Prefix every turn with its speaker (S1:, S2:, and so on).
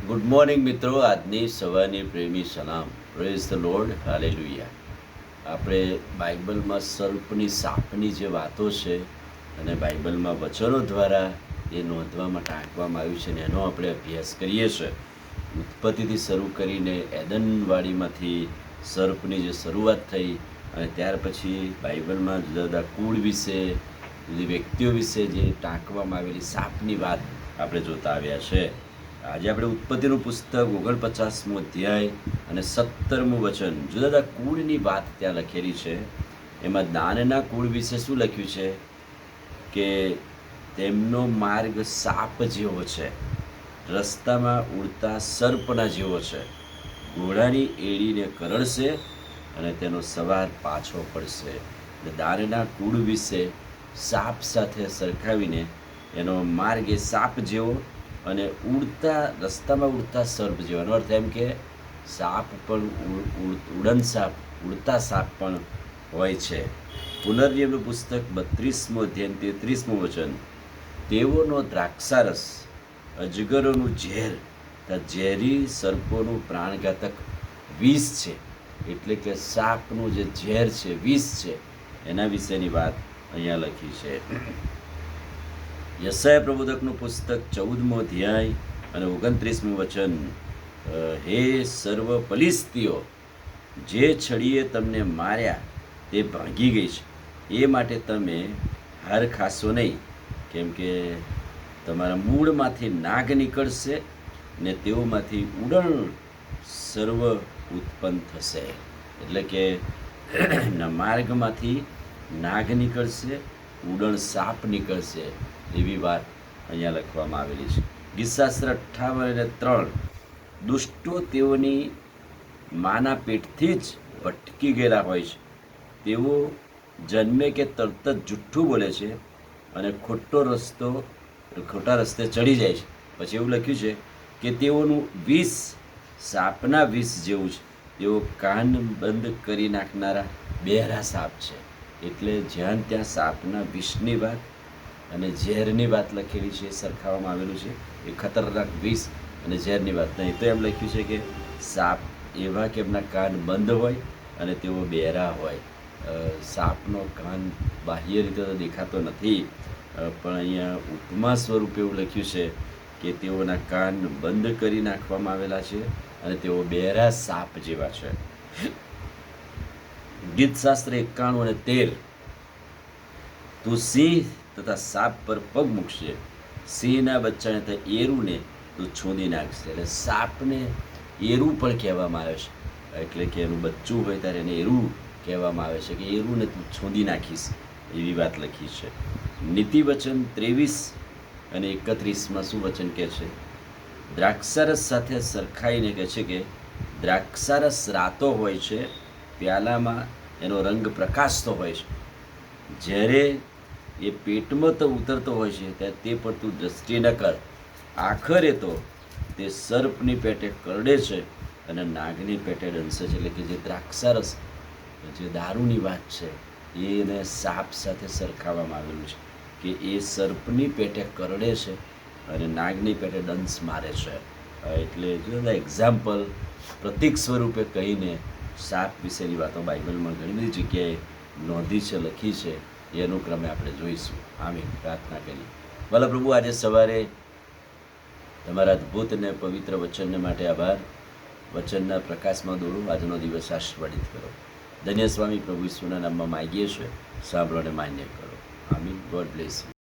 S1: Good morning મિત્રો. આજની સવારની પ્રેમી સલામ. Praise the lord, hallelujah. આપણે બાઇબલમાં સર્પની સાપની જે વાતો છે અને બાઇબલમાં વચનો દ્વારા એ નોંધવામાં ટાંકવામાં આવ્યું છે ને એનો આપણે અભ્યાસ કરીએ છીએ. ઉત્પત્તિથી શરૂ કરીને એદનવાડીમાંથી સર્પની જે શરૂઆત થઈ અને ત્યાર પછી બાઇબલમાં જુદા જુદા કુળ વિશે, જુદી વ્યક્તિઓ વિશે જે ટાંકવામાં આવેલી સાપની વાત આપણે જોતા આવ્યા છે. આજે આપણે ઉત્પત્તિનું પુસ્તક 49મો અધ્યાય અને 17મું વચન, જુદા જુદા કુળની વાત ત્યાં લખેલી છે. એમાં દાનના કુળ વિશે શું લખ્યું છે કે તેમનો માર્ગ સાપ જેવો છે, રસ્તામાં ઉડતા સર્પના જેવો છે, ઘોડાની એડીને કરડશે અને તેનો સવાર પાછો પડશે. દાનના કુળ વિશે સાપ સાથે સરખાવીને એનો માર્ગ એ સાપ જેવો અને રસ્તામાં ઉડતા સર્પ જેવાનો અર્થ એમ કે સાપ પણ ઉડન સાપ, ઉડતા સાપ પણ હોય છે. પુનર્નિયમનું પુસ્તક 32મો અધ્યાય 33મું વચન, તેઓનો દ્રાક્ષારસ અજગરોનું ઝેર, ઝેરી સર્પોનું પ્રાણઘાતક વિષ છે. એટલે કે સાપનું જે ઝેર છે, વિષ છે, એના વિશેની વાત અહીંયા લખી છે. યશાયા પ્રબોધકનું પુસ્તક 14મો અધ્યાય અને 29મું વચન, હે સર્વ ફલિસ્તીઓ, જે છડીએ તમને માર્યા તે ભાંગી ગઈ છે, એ માટે તમે હાર ખાશો નહીં, કેમ કે તમારા મૂળમાંથી નાગ નીકળશે ને તેઓમાંથી ઉડણ સર્વ ઉત્પન્ન થશે. એટલે કે એમના માર્ગમાંથી નાગ નીકળશે, ઉડણ સાપ નીકળશે, એવી વાત અહીંયા લખવામાં આવેલી છે. ગીતશાસ્ત્ર 58:3, દુષ્ટો તેઓની માના પેટથી જ ભટકી ગયેલા હોય છે, તેઓ જન્મે કે તરત જ જુઠ્ઠું બોલે છે અને ખોટા રસ્તે ચડી જાય છે. પછી એવું લખ્યું છે કે તેઓનું વિષ સાપના વિષ જેવું છે, તેઓ કાન બંધ કરી નાખનારા બહેરા સાપ છે. એટલે જ્યાં ત્યાં સાપના વિષની વાત અને ઝેરની વાત લખેલી છે, સરખાવવામાં આવેલું છે. એ ખતરનાક વિષ અને ઝેરની વાત નહીં તો એમ લખ્યું છે કે સાપ એવા કે એમના કાન બંધ હોય અને તેઓ બહેરા હોય. સાપનો કાન બાહ્ય રીતે તો દેખાતો નથી, પણ અહીંયા ઉપમા સ્વરૂપે એવું લખ્યું છે કે તેઓના કાન બંધ કરી નાખવામાં આવેલા છે અને તેઓ બહેરા સાપ જેવા છે. ગીતશાસ્ત્ર 91 અને 13, તું સિંહ તથા સાપ પર પગ મૂકશે, સિંહના બચ્ચાને તથા એરુને તું છોંદી નાખશે. એટલે સાપને એરું પણ કહેવામાં આવે છે. એટલે કે એનું બચ્ચું હોય ત્યારે એને એરું કહેવામાં આવે છે કે એરુને તું છોંદી નાખીશ, એવી વાત લખી છે. નીતિ વચન 23 અને 31માં શું વચન કહે છે? દ્રાક્ષારસ સાથે સરખાઈને કહે છે કે દ્રાક્ષારસ રાતો હોય છે, પ્યાલામાં એનો રંગ પ્રકાશતો હોય છે, જ્યારે એ પેટમાં તો ઉતરતો હોય છે ત્યારે તે પર તું દ્રષ્ટિ ન કર, આખરે તો તે સર્પની પેટે કરડે છે અને નાગની પેટે દંશે છે. એટલે કે જે દ્રાક્ષારસ, જે દારૂની વાત છે, એને સાપ સાથે સરખાવવામાં આવેલું છે કે એ સર્પની પેટે કરડે છે અને નાગની પેટે દંશ મારે છે. એટલે જુદા એક્ઝામ્પલ પ્રતીક સ્વરૂપે કહીને સાપ વિશેની વાતો બાઇબલમાં ઘણી બધી જગ્યાએ નોંધી છે, લખી છે. એ અનુક્રમે આપણે જોઈશું. આમીન. પ્રાર્થના કરી. ભલા પ્રભુ, આજે સવારે તમારા અદ્ભુત અને પવિત્ર વચનને માટે આભાર. વચનના પ્રકાશમાં દોરો, આજનો દિવસ આશીર્વાદિત કરો. ધન્ય સ્વામી પ્રભુ ઈસુના નામમાં માગીએ છીએ, સાંભળો અને માન્ય કરો. આમીન. God bless you.